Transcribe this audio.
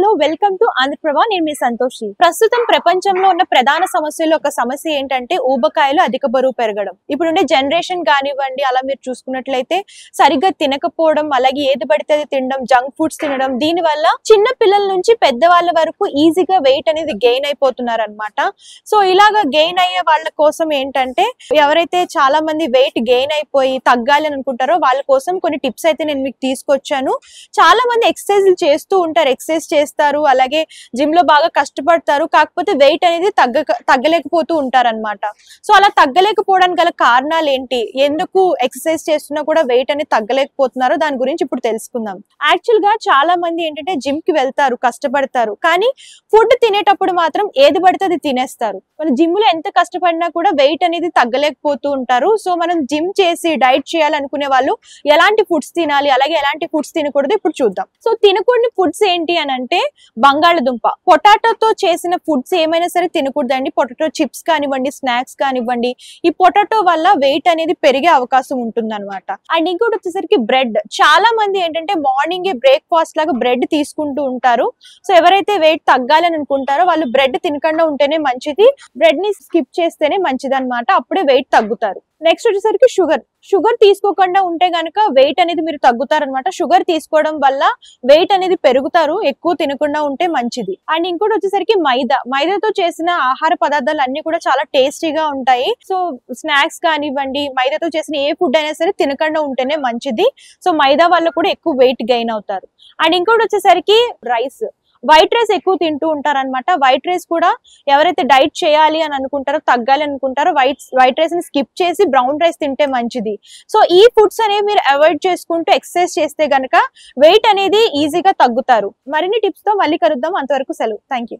Hello welcome to Andhraprabha. నేను మీ సంతోషి. ప్రస్తుతం ప్రపంచంలో ఉన్న ప్రధాన సమస్యలు ఒక సమస్య ఏంటంటే ఊబకాయలు అధిక బరువు పెరగడం. ఇప్పుడుండే జనరేషన్ కానివ్వండి, అలా మీరు చూసుకున్నట్లయితే సరిగ్గా తినకపోవడం, అలాగే ఏది పడితే అది తినడం, జంక్ ఫుడ్స్ తినడం, దీని వల్ల చిన్న పిల్లల నుంచి పెద్దవాళ్ళ వరకు ఈజీగా వెయిట్ అనేది గెయిన్ అయిపోతున్నారు అనమాట. సో ఇలాగా గెయిన్ అయ్యే వాళ్ళ కోసం ఏంటంటే, ఎవరైతే చాలా మంది వెయిట్ గెయిన్ అయిపోయి తగ్గాలి అని అనుకుంటారో వాళ్ళ కోసం కొన్ని టిప్స్ అయితే నేను మీకు తీసుకొచ్చాను. చాలా మంది ఎక్సర్సైజ్ చేస్తూ ఉంటారు, ఎక్సర్సైజ్ చేస్తారు, అలాగే జిమ్ లో బాగా కష్టపడతారు, కాకపోతే వెయిట్ అనేది తగ్గలేకపోతూ ఉంటారు అనమాట. సో అలా తగ్గలేకపోవడానికి గల కారణాలు ఏంటి, ఎందుకు ఎక్సర్సైజ్ చేస్తున్నా కూడా వెయిట్ అనేది తగ్గలేకపోతున్నారో దాని గురించి ఇప్పుడు తెలుసుకుందాం. యాక్చువల్ గా చాలా మంది ఏంటంటే జిమ్ కి వెళ్తారు, కష్టపడతారు, కానీ ఫుడ్ తినేటప్పుడు మాత్రం ఏది పడితే అది తినేస్తారు. మన జిమ్ లో ఎంత కష్టపడినా కూడా వెయిట్ అనేది తగ్గలేకపోతూ ఉంటారు. సో మనం జిమ్ చేసి డైట్ చేయాలనుకునే వాళ్ళు ఎలాంటి ఫుడ్స్ తినాలి, అలాగే ఎలాంటి ఫుడ్స్ తినకూడదు ఇప్పుడు చూద్దాం. సో తినకూడని ఫుడ్స్ ఏంటి అని అంటే, బంగాళదుంప, పొటాటోతో చేసిన ఫుడ్స్ ఏమైనా సరే తినకూడదండి. పొటాటో చిప్స్ కానివ్వండి, స్నాక్స్ కానివ్వండి, ఈ పొటాటో వల్ల వెయిట్ అనేది పెరిగే అవకాశం ఉంటుంది అనమాట. అండ్ ఇంకోటి వచ్చేసరికి బ్రెడ్. చాలా మంది ఏంటంటే మార్నింగ్ బ్రేక్ఫాస్ట్ లాగా బ్రెడ్ తీసుకుంటూ ఉంటారు. సో ఎవరైతే వెయిట్ తగ్గాలని అనుకుంటారో వాళ్ళు బ్రెడ్ తినకుండా ఉంటేనే మంచిది, బ్రెడ్ ని స్కిప్ చేస్తేనే మంచిది అనమాట. అప్పుడే వెయిట్ తగ్గుతారు. నెక్స్ట్ వచ్చేసరికి షుగర్ తీసుకోకుండా ఉంటే గనక వెయిట్ అనేది మీరు తగ్గుతారనమాట. షుగర్ తీసుకోవడం వల్ల వెయిట్ అనేది పెరుగుతారు, ఎక్కువ తినకుండా ఉంటే మంచిది. అండ్ ఇంకోటి వచ్చేసరికి మైదాతో చేసిన ఆహార పదార్థాలు అన్ని కూడా చాలా టేస్టీగా ఉంటాయి. సో స్నాక్స్ కానివ్వండి, మైదాతో చేసిన ఏ ఫుడ్ అయినా సరే తినకుండా ఉంటేనే మంచిది. సో మైదా వల్ల కూడా ఎక్కువ వెయిట్ గెయిన్ అవుతారు. అండ్ ఇంకోటి వచ్చేసరికి వైట్ రైస్ ఎక్కువ తింటూ ఉంటారనమాట. వైట్ రైస్ కూడా ఎవరైతే డైట్ చేయాలి అని అనుకుంటారో, తగ్గాలి అనుకుంటారో, వైట్ రైస్ ని స్కిప్ చేసి బ్రౌన్ రైస్ తింటే మంచిది. సో ఈ ఫుడ్స్ అనేవి మీరు అవాయిడ్ చేసుకుంటూ ఎక్సర్సైజ్ చేస్తే గనక వెయిట్ అనేది ఈజీగా తగ్గుతారు. మరిన్ని టిప్స్ తో మళ్ళీ కలుద్దాం. అంతవరకు సెలవు. Thank you.